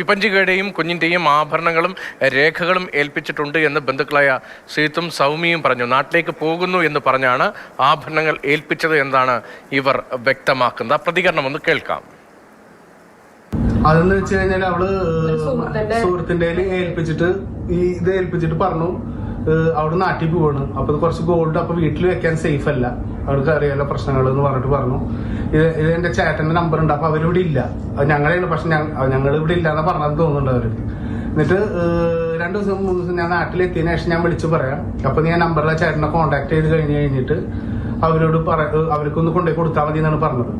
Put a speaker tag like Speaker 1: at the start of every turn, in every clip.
Speaker 1: വിപഞ്ചികയുടെയും കുഞ്ഞിൻ്റെയും ആഭരണങ്ങളും രേഖകളും ഏൽപ്പിച്ചിട്ടുണ്ട് എന്ന് ബന്ധുക്കളായ ശ്രീത്തും സൗമ്യയും പറഞ്ഞു. നാട്ടിലേക്ക് പോകുന്നു എന്ന് പറഞ്ഞാണ് ആഭരണങ്ങൾ ഏൽപ്പിച്ചത് എന്നാണ് ഇവർ വ്യക്തമാക്കുന്നത്. പ്രതികരണം ഒന്ന് കേൾക്കാം.
Speaker 2: അതെന്ന് വെച്ച് കഴിഞ്ഞാൽ അവള് സുഹൃത്തിന്റെ ഏൽപ്പിച്ചിട്ട് പറഞ്ഞു അവിടെ നാട്ടിൽ പോവാണ്. അപ്പൊ കുറച്ച് ഗോൾഡ് അപ്പൊ വീട്ടിൽ വെക്കാൻ സേഫ് അല്ല, അവർക്ക് അറിയാലോ പ്രശ്നങ്ങൾ എന്ന് പറഞ്ഞിട്ട് പറഞ്ഞു. ഇത് എന്റെ ചേട്ടന്റെ നമ്പർ ഉണ്ട്, അപ്പൊ അവരിവിടെ ഇല്ല, ഞങ്ങളെ പക്ഷെ ഞങ്ങൾ ഇവിടെ ഇല്ല എന്ന് പറഞ്ഞത് തോന്നുന്നുണ്ട് അവര്. എന്നിട്ട് 2 ദിവസം 3 ദിവസം ഞാൻ നാട്ടിലെത്തിയതിനു ശേഷം ഞാൻ വിളിച്ചു പറയാം, അപ്പൊ ഞാൻ നമ്പറിലെ ചേട്ടനെ കോൺടാക്ട് ചെയ്ത് കഴിഞ്ഞിട്ട് അവരോട് അവർക്കൊന്ന് കൊണ്ടുപോയി കൊടുത്താൽ മതി എന്നാണ് പറഞ്ഞത്.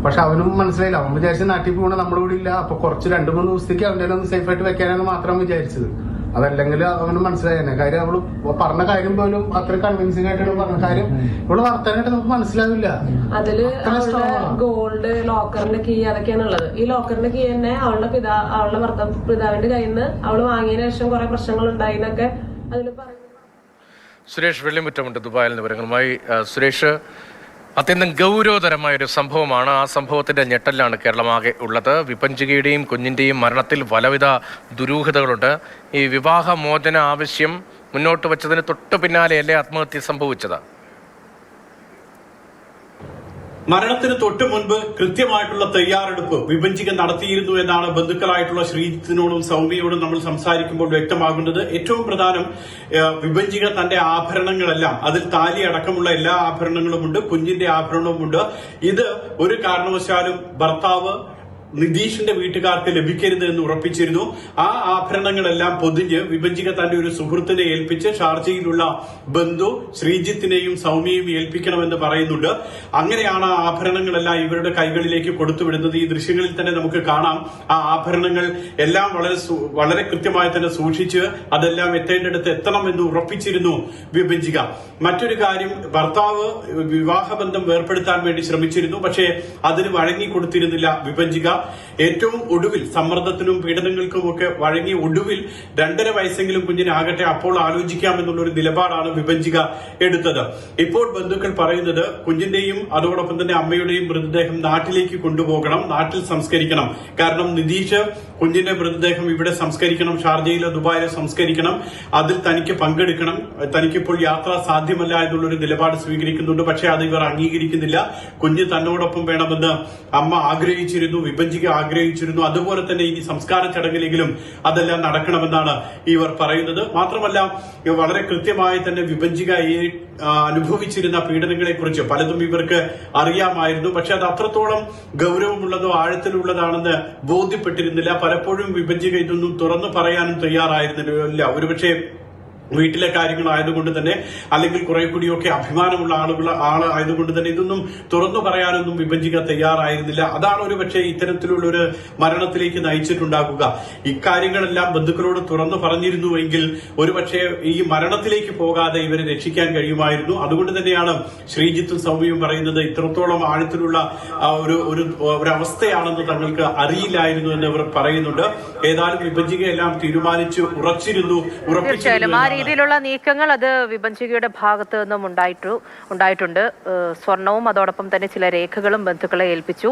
Speaker 2: പക്ഷെ അവനും മനസ്സിലായില്ല, അവൻ വിചാരിച്ച നാട്ടിൽ പോകണ നമ്മുടെ ഇവിടെ ഇല്ല, അപ്പൊ കുറച്ച് 2-3 ദിവസത്തേക്ക് അവന്റെ ഒന്ന് സേഫ് ആയിട്ട് വെക്കാനാണ് മാത്രം വിചാരിച്ചത്. അതല്ലെങ്കിൽ അവന് മനസ്സിലായേനെ. കാര്യം അവള് പറഞ്ഞ കാര്യം പോലും അത്ര കൺവിൻസിംഗ് ആയിട്ട് പറഞ്ഞ കാര്യം ഇവള് വർത്താനായിട്ട് നമുക്ക് മനസ്സിലാവില്ല.
Speaker 3: അതില് ഗോൾഡ് ലോക്കറിന്റെ കീ അതൊക്കെയാണ് ഉള്ളത്. ഈ ലോക്കറിന്റെ കീ തന്നെ അവളുടെ പിതാവിന്റെ കയ്യിൽ നിന്ന് അവള് വാങ്ങിയതിനു ശേഷം കുറെ പ്രശ്നങ്ങൾ ഉണ്ടായിന്നൊക്കെ അതിൽ പറഞ്ഞു.
Speaker 1: സുരേഷ് വെള്ളിമുറ്റമുണ്ട് ദുബായിൽ നിന്ന് വിവരങ്ങളുമായി. സുരേഷ്, അത്യന്തം ഗൗരവതരമായ ഒരു സംഭവമാണ്. ആ സംഭവത്തിന്റെ ഞെട്ടലിലാണ് കേരളമാകെ ഉള്ളത്. വിപഞ്ചികയുടെയും കുഞ്ഞിന്റെയും മരണത്തിൽ പലവിധ ദുരൂഹതകളുണ്ട്. ഈ വിവാഹമോചന ആവശ്യം മുന്നോട്ട് വച്ചതിന് തൊട്ടു പിന്നാലെയല്ലേ ആത്മഹത്യ സംഭവിച്ചത്?
Speaker 4: മരണത്തിന് തൊട്ടു മുൻപ് കൃത്യമായിട്ടുള്ള തയ്യാറെടുപ്പ് വിഭജിക്കാൻ നടത്തിയിരുന്നു എന്നാണ് ബന്ധുക്കളായിട്ടുള്ള ശ്രീജിത്തിനോടും സൗമ്യയോടും നമ്മൾ സംസാരിക്കുമ്പോൾ വ്യക്തമാകുന്നത്. ഏറ്റവും പ്രധാനം, വിഭജിക തന്റെ ആഭരണങ്ങളെല്ലാം, അതിൽ താലി അടക്കമുള്ള എല്ലാ ആഭരണങ്ങളുമുണ്ട്, കുഞ്ഞിന്റെ ആഭരണവുമുണ്ട്. ഇത് ഒരു കാരണവശാലും ഭർത്താവ് നിതീഷിന്റെ വീട്ടുകാർക്ക് ലഭിക്കരുത് എന്ന് ഉറപ്പിച്ചിരുന്നു. ആ ആഭരണങ്ങളെല്ലാം പൊതിഞ്ഞ് വിഭജിക തന്റെ ഒരു സുഹൃത്തിനെ ഏൽപ്പിച്ച് ഷാർജയിലുള്ള ബന്ധു ശ്രീജിത്തിനെയും സൗമ്യയും ഏൽപ്പിക്കണമെന്ന് പറയുന്നുണ്ട്. അങ്ങനെയാണ് ആ ആഭരണങ്ങളെല്ലാം ഇവരുടെ കൈകളിലേക്ക് കൊടുത്തുവിടുന്നത്. ഈ ദൃശ്യങ്ങളിൽ തന്നെ നമുക്ക് കാണാം. ആ ആഭരണങ്ങൾ എല്ലാം വളരെ കൃത്യമായി തന്നെ സൂക്ഷിച്ച് അതെല്ലാം എത്തേണ്ടടുത്ത് എത്തണമെന്ന് ഉറപ്പിച്ചിരുന്നു വിഭജിക. മറ്റൊരു കാര്യം, ഭർത്താവ് വിവാഹബന്ധം വേർപ്പെടുത്താൻ വേണ്ടി ശ്രമിച്ചിരുന്നു, പക്ഷേ അതിന് വഴങ്ങിക്കൊടുത്തിരുന്നില്ല വിഭജിക. ഏറ്റവും ഒടുവിൽ സമ്മർദ്ദത്തിനും പീഡനങ്ങൾക്കും ഒക്കെ വഴങ്ങി ഒടുവിൽ 2.5 വയസ്സെങ്കിലും കുഞ്ഞിനാകട്ടെ അപ്പോൾ ആലോചിക്കാമെന്നുള്ള ഒരു നിലപാടാണ് വിഭജിക എടുത്തത്. ഇപ്പോൾ ബന്ധുക്കൾ പറയുന്നത് കുഞ്ഞിന്റെയും അതോടൊപ്പം തന്നെ അമ്മയുടെയും മൃതദേഹം നാട്ടിലേക്ക് കൊണ്ടുപോകണം, നാട്ടിൽ സംസ്കരിക്കണം. കാരണം നിതീഷ് കുഞ്ഞിന്റെ മൃതദേഹം ഇവിടെ സംസ്കരിക്കണം, ഷാർജയിലോ ദുബായിലോ സംസ്കരിക്കണം, അതിൽ തനിക്ക് പങ്കെടുക്കണം, തനിക്കിപ്പോൾ യാത്ര സാധ്യമല്ല എന്നുള്ളൊരു നിലപാട് സ്വീകരിക്കുന്നുണ്ട്. പക്ഷേ അത് ഇവർ അംഗീകരിക്കുന്നില്ല. കുഞ്ഞ് തന്നോടൊപ്പം വേണമെന്ന് അമ്മ ആഗ്രഹിച്ചിരുന്നു, വിഭജിക ആഗ്രഹിച്ചിരുന്നു. അതുപോലെ തന്നെ ഇനി സംസ്കാര ചടങ്ങിലെങ്കിലും അതെല്ലാം നടക്കണമെന്നാണ് ഇവർ പറയുന്നത്. മാത്രമല്ല, വളരെ കൃത്യമായി തന്നെ വിഭജിക അനുഭവിച്ചിരുന്ന പീഡനങ്ങളെ കുറിച്ച് പലതും ഇവർക്ക് അറിയാമായിരുന്നു. പക്ഷെ അത് അത്രത്തോളം ഗൗരവമുള്ളതോ ആഴത്തിലുള്ളതാണെന്ന് ബോധ്യപ്പെട്ടിരുന്നില്ല. പലപ്പോഴും വിഭജിക ഇതൊന്നും തുറന്നു പറയാനും തയ്യാറായിരുന്നില്ല. ഒരുപക്ഷെ വീട്ടിലെ കാര്യങ്ങളായതുകൊണ്ട് തന്നെ, അല്ലെങ്കിൽ കുറെ കൂടിയൊക്കെ അഭിമാനമുള്ള ആളായതുകൊണ്ട് തന്നെ ഇതൊന്നും തുറന്നു പറയാനൊന്നും വിഭജിക തയ്യാറായിരുന്നില്ല. അതാണ് ഒരു പക്ഷേ ഇത്തരത്തിലുള്ള ഒരു മരണത്തിലേക്ക് നയിച്ചിട്ടുണ്ടാകുക. ഇക്കാര്യങ്ങളെല്ലാം ബന്ധുക്കളോട് തുറന്നു പറഞ്ഞിരുന്നുവെങ്കിൽ ഒരുപക്ഷെ ഈ മരണത്തിലേക്ക് പോകാതെ ഇവരെ രക്ഷിക്കാൻ കഴിയുമായിരുന്നു. അതുകൊണ്ട് തന്നെയാണ് ശ്രീജിത്തും സൗമ്യയും പറയുന്നത് ഇത്രത്തോളം ആഴത്തിലുള്ള ഒരു അവസ്ഥയാണെന്ന് തങ്ങൾക്ക് അറിയില്ലായിരുന്നു എന്ന് ഇവർ പറയുന്നുണ്ട്. ഏതായാലും വിഭജികയെല്ലാം തീരുമാനിച്ച് ഉറപ്പിച്ചിരുന്നു.
Speaker 5: രീതിയിലുള്ള നീക്കങ്ങൾ അത് വിഭജികയുടെ ഭാഗത്തു നിന്നും ഉണ്ടായിട്ടുണ്ട്. സ്വർണവും അതോടൊപ്പം തന്നെ ചില രേഖകളും ബന്ധുക്കളെ ഏൽപ്പിച്ചു.